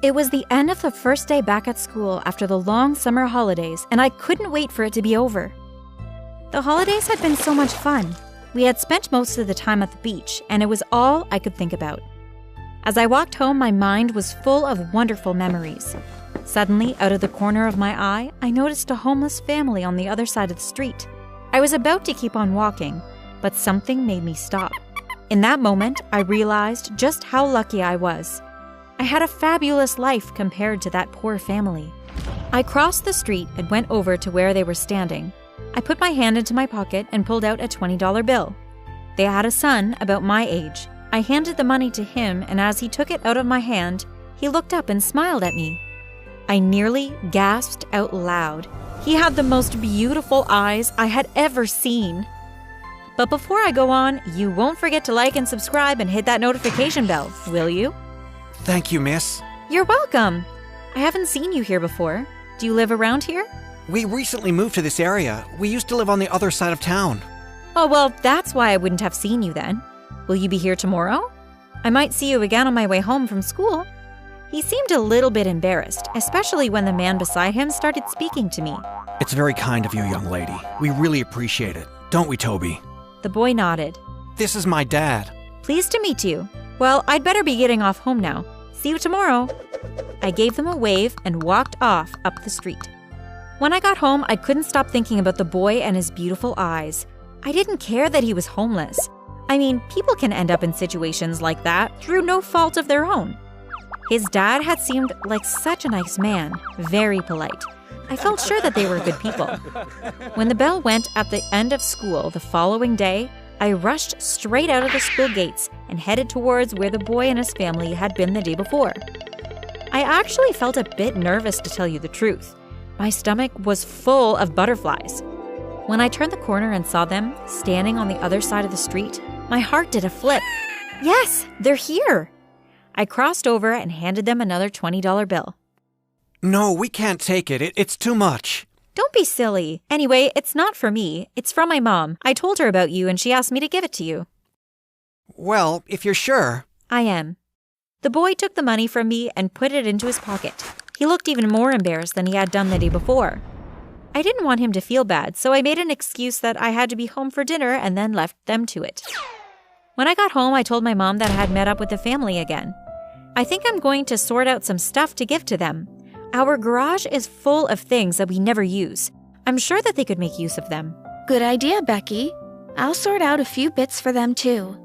It was the end of the first day back at school after the long summer holidays, and I couldn't wait for it to be over. The holidays had been so much fun. We had spent most of the time at the beach, and it was all I could think about. As I walked home, my mind was full of wonderful memories. Suddenly, out of the corner of my eye, I noticed a homeless family on the other side of the street. I was about to keep on walking, but something made me stop. In that moment, I realized just how lucky I was. I had a fabulous life compared to that poor family. I crossed the street and went over to where they were standing. I put my hand into my pocket and pulled out a $20 bill. They had a son about my age. I handed the money to him, and as he took it out of my hand, he looked up and smiled at me. I nearly gasped out loud. He had the most beautiful eyes I had ever seen. But before I go on, you won't forget to like and subscribe and hit that notification bell, will you? Thank you, miss. You're welcome. I haven't seen you here before. Do you live around here? We recently moved to this area. We used to live on the other side of town. Oh, well, that's why I wouldn't have seen you then. Will you be here tomorrow? I might see you again on my way home from school. He seemed a little bit embarrassed, especially when the man beside him started speaking to me. It's very kind of you, young lady. We really appreciate it. Don't we, Toby? The boy nodded. This is my dad. Pleased to meet you. Well, I'd better be getting off home now. See you tomorrow. I gave them a wave and walked off up the street. When I got home, I couldn't stop thinking about the boy and his beautiful eyes. I didn't care that he was homeless. I mean, people can end up in situations like that through no fault of their own. His dad had seemed like such a nice man, very polite. I felt sure that they were good people. When the bell went at the end of school the following day, I rushed straight out of the school gates and headed towards where the boy and his family had been the day before. I actually felt a bit nervous, to tell you the truth. My stomach was full of butterflies. When I turned the corner and saw them standing on the other side of the street, my heart did a flip. Yes, they're here. I crossed over and handed them another $20 bill. No, we can't take it. It's too much. Don't be silly. Anyway, it's not for me. It's from my mom. I told her about you and she asked me to give it to you. Well, if you're sure. I am. The boy took the money from me and put it into his pocket. He looked even more embarrassed than he had done the day before. I didn't want him to feel bad, so I made an excuse that I had to be home for dinner and then left them to it. When I got home, I told my mom that I had met up with the family again. I think I'm going to sort out some stuff to give to them. Our garage is full of things that we never use. I'm sure that they could make use of them. Good idea, Becky. I'll sort out a few bits for them too.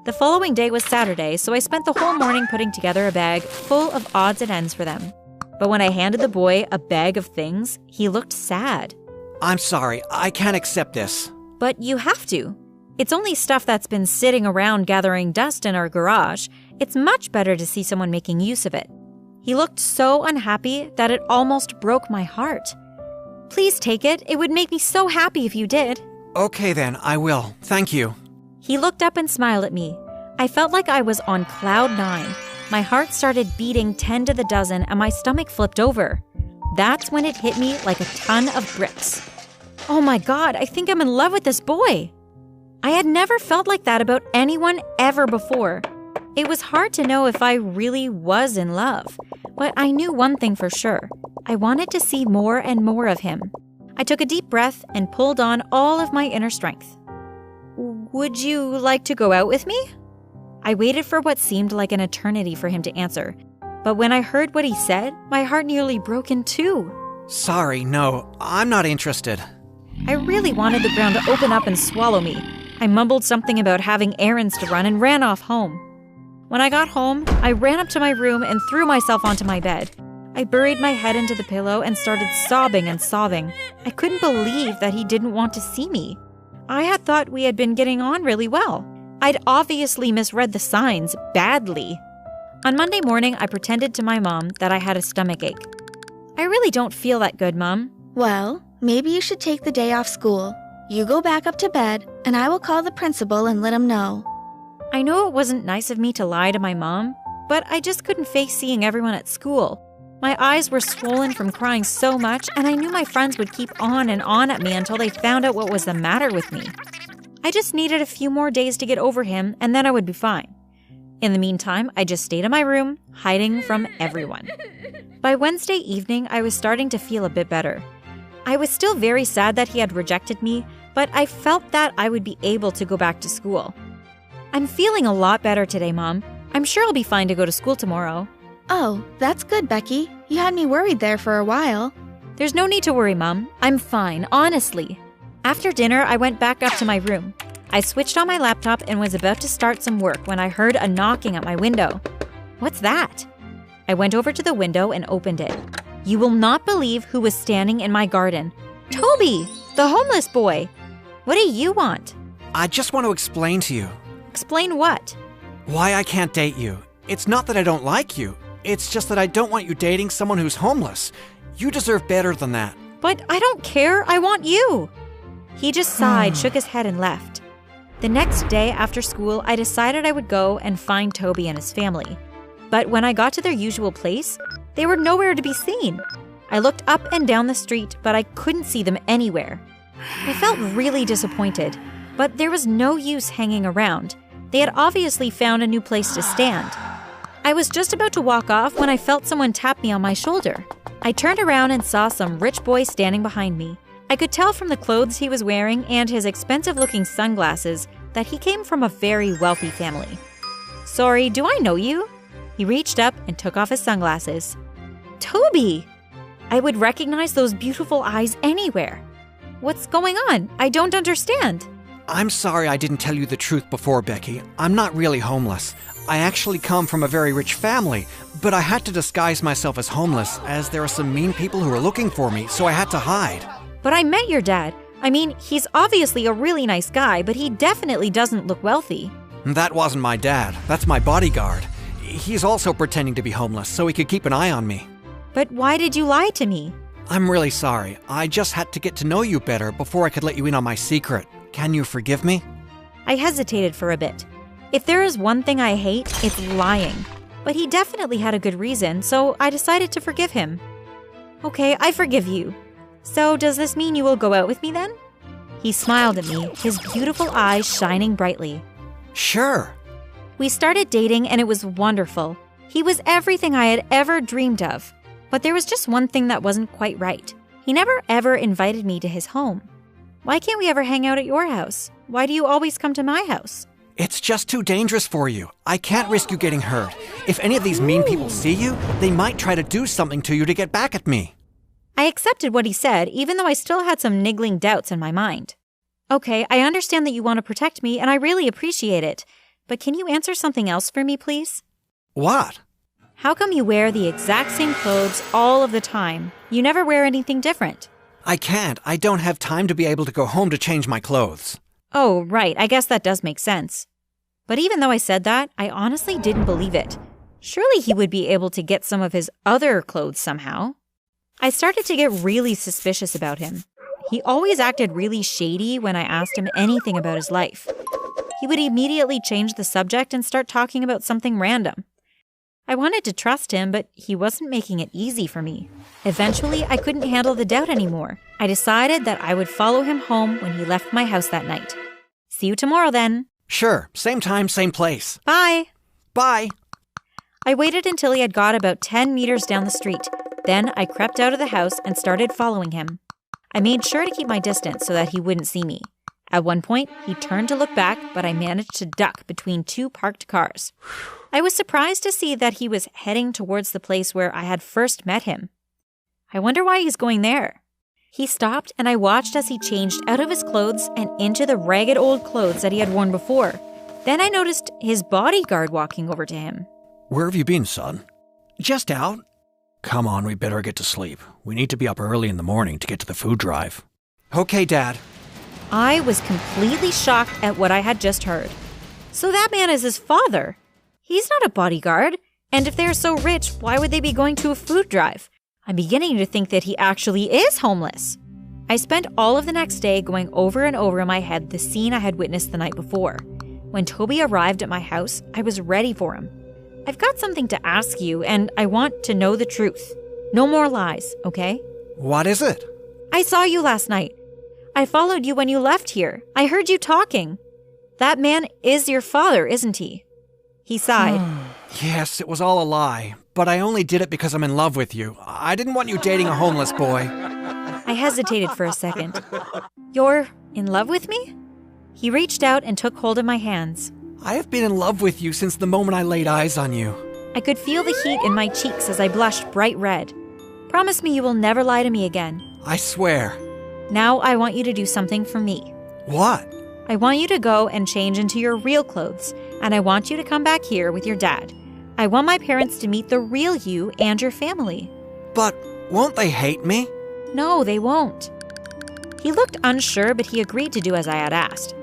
The following day was Saturday, so I spent the whole morning putting together a bag full of odds and ends for them. But when I handed the boy a bag of things, he looked sad. I'm sorry, I can't accept this. But you have to. It's only stuff that's been sitting around gathering dust in our garage. It's much better to see someone making use of it. He looked so unhappy that it almost broke my heart. Please take it. It would make me so happy if you did. Okay then, I will. Thank you. He looked up and smiled at me. I felt like I was on cloud 9. My heart started beating 10 to the dozen and my stomach flipped over. That's when it hit me like a ton of bricks. Oh my God, I think I'm in love with this boy. I had never felt like that about anyone ever before. It was hard to know if I really was in love, but I knew one thing for sure. I wanted to see more and more of him. I took a deep breath and pulled on all of my inner strength. Would you like to go out with me? I waited for what seemed like an eternity for him to answer, but when I heard what he said, my heart nearly broke in two. Sorry, no, I'm not interested. I really wanted the ground to open up and swallow me. I mumbled something about having errands to run and ran off home. When I got home, I ran up to my room and threw myself onto my bed. I buried my head into the pillow and started sobbing and sobbing. I couldn't believe that he didn't want to see me. I had thought we had been getting on really well. I'd obviously misread the signs badly. On Monday morning, I pretended to my mom that I had a stomachache. I really don't feel that good, Mom. Well, maybe you should take the day off school. You go back up to bed, and I will call the principal and let him know. I know it wasn't nice of me to lie to my mom, but I just couldn't face seeing everyone at school. My eyes were swollen from crying so much, and I knew my friends would keep on and on at me until they found out what was the matter with me. I just needed a few more days to get over him, and then I would be fine. In the meantime, I just stayed in my room, hiding from everyone. By Wednesday evening, I was starting to feel a bit better. I was still very sad that he had rejected me, but I felt that I would be able to go back to school. I'm feeling a lot better today, Mom. I'm sure I'll be fine to go to school tomorrow. Oh, that's good, Becky. You had me worried there for a while. There's no need to worry, Mom. I'm fine, honestly. After dinner, I went back up to my room. I switched on my laptop and was about to start some work when I heard a knocking at my window. What's that? I went over to the window and opened it. You will not believe who was standing in my garden. Toby, the homeless boy. What do you want? I just want to explain to you Explain what? why I can't date you. It's not that I don't like you. It's just that I don't want you dating someone who's homeless. You deserve better than that. But I don't care. I want you. He just sighed, shook his head, and left. The next day after school, I decided I would go and find Toby and his family. But when I got to their usual place, they were nowhere to be seen. I looked up and down the street, but I couldn't see them anywhere. I felt really disappointed, but there was no use hanging around. They had obviously found a new place to stand. I was just about to walk off when I felt someone tap me on my shoulder. I turned around and saw some rich boy standing behind me. I could tell from the clothes he was wearing and his expensive-looking sunglasses that he came from a very wealthy family. Sorry, do I know you? He reached up and took off his sunglasses. Toby! I would recognize those beautiful eyes anywhere. What's going on? I don't understand. I'm sorry I didn't tell you the truth before, Becky. I'm not really homeless. I actually come from a very rich family, but I had to disguise myself as homeless as there are some mean people who are looking for me, so I had to hide. But I met your dad. I mean, he's obviously a really nice guy, but he definitely doesn't look wealthy. That wasn't my dad. That's my bodyguard. He's also pretending to be homeless so he could keep an eye on me. But why did you lie to me? I'm really sorry. I just had to get to know you better before I could let you in on my secret. Can you forgive me? I hesitated for a bit. If there is one thing I hate, it's lying. But he definitely had a good reason, so I decided to forgive him. Okay, I forgive you. So does this mean you will go out with me then? He smiled at me, his beautiful eyes shining brightly. Sure. We started dating and it was wonderful. He was everything I had ever dreamed of. But there was just one thing that wasn't quite right. He never ever invited me to his home. Why can't we ever hang out at your house? Why do you always come to my house? It's just too dangerous for you. I can't risk you getting hurt. If any of these mean people see you, they might try to do something to you to get back at me. I accepted what he said, even though I still had some niggling doubts in my mind. Okay, I understand that you want to protect me, and I really appreciate it. But can you answer something else for me, please? What? How come you wear the exact same clothes all of the time? You never wear anything different. I can't. I don't have time to be able to go home to change my clothes. Oh, right. I guess that does make sense. But even though I said that, I honestly didn't believe it. Surely he would be able to get some of his other clothes somehow. I started to get really suspicious about him. He always acted really shady when I asked him anything about his life. He would immediately change the subject and start talking about something random. I wanted to trust him, but he wasn't making it easy for me. Eventually, I couldn't handle the doubt anymore. I decided that I would follow him home when he left my house that night. See you tomorrow then. Sure. Same time, same place. Bye. Bye. I waited until he had got about 10 meters down the street. Then I crept out of the house and started following him. I made sure to keep my distance so that he wouldn't see me. At one point, he turned to look back, but I managed to duck between two parked cars. I was surprised to see that he was heading towards the place where I had first met him. I wonder why he's going there. He stopped and I watched as he changed out of his clothes and into the ragged old clothes that he had worn before. Then I noticed his bodyguard walking over to him. Where have you been, son? Just out. Come on, we better get to sleep. We need to be up early in the morning to get to the food drive. Okay, Dad. I was completely shocked at what I had just heard. So that man is his father. He's not a bodyguard. And if they're so rich, why would they be going to a food drive? I'm beginning to think that he actually is homeless. I spent all of the next day going over and over in my head the scene I had witnessed the night before. When Toby arrived at my house, I was ready for him. I've got something to ask you, and I want to know the truth. No more lies, okay? What is it? I saw you last night. I followed you when you left here. I heard you talking. That man is your father, isn't he? He sighed. Yes, it was all a lie, but I only did it because I'm in love with you. I didn't want you dating a homeless boy. I hesitated for a second. You're in love with me? He reached out and took hold of my hands. I have been in love with you since the moment I laid eyes on you. I could feel the heat in my cheeks as I blushed bright red. Promise me you will never lie to me again. I swear. Now I want you to do something for me. What? I want you to go and change into your real clothes, and I want you to come back here with your dad. I want my parents to meet the real you and your family. But won't they hate me? No, they won't. He looked unsure, but he agreed to do as I had asked.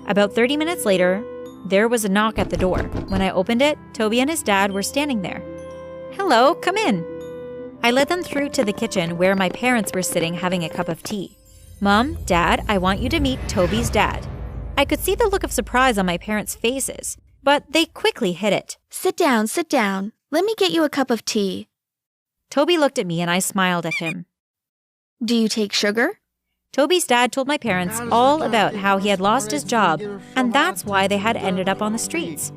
About 30 minutes later, there was a knock at the door. When I opened it, Toby and his dad were standing there. Hello, come in. I led them through to the kitchen where my parents were sitting having a cup of tea. Mom, Dad, I want you to meet Toby's dad. I could see the look of surprise on my parents' faces, but they quickly hid it. Sit down, sit down. Let me get you a cup of tea. Toby looked at me and I smiled at him. Do you take sugar? Toby's dad told my parents all about how he had lost his job, and that's why they had ended up on the streets.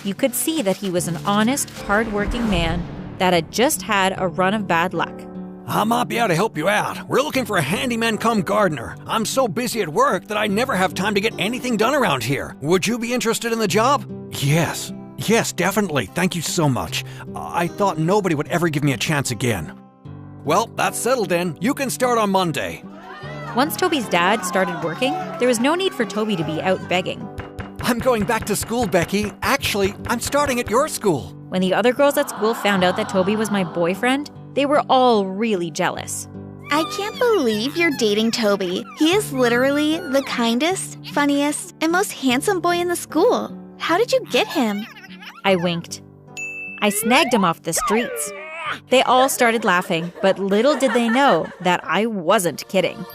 You could see that he was an honest, hard-working man that had just had a run of bad luck. I might be able to help you out. We're looking for a handyman come gardener. I'm so busy at work that I never have time to get anything done around here. Would you be interested in the job? Yes. Yes, definitely. Thank you so much. I thought nobody would ever give me a chance again. Well, that's settled then. You can start on Monday. Once Toby's dad started working, there was no need for Toby to be out begging. I'm going back to school, Becky. Actually, I'm starting at your school. When the other girls at school found out that Toby was my boyfriend, they were all really jealous. I can't believe you're dating Toby. He is literally the kindest, funniest, and most handsome boy in the school. How did you get him? I winked. I snagged him off the streets. They all started laughing, but little did they know that I wasn't kidding.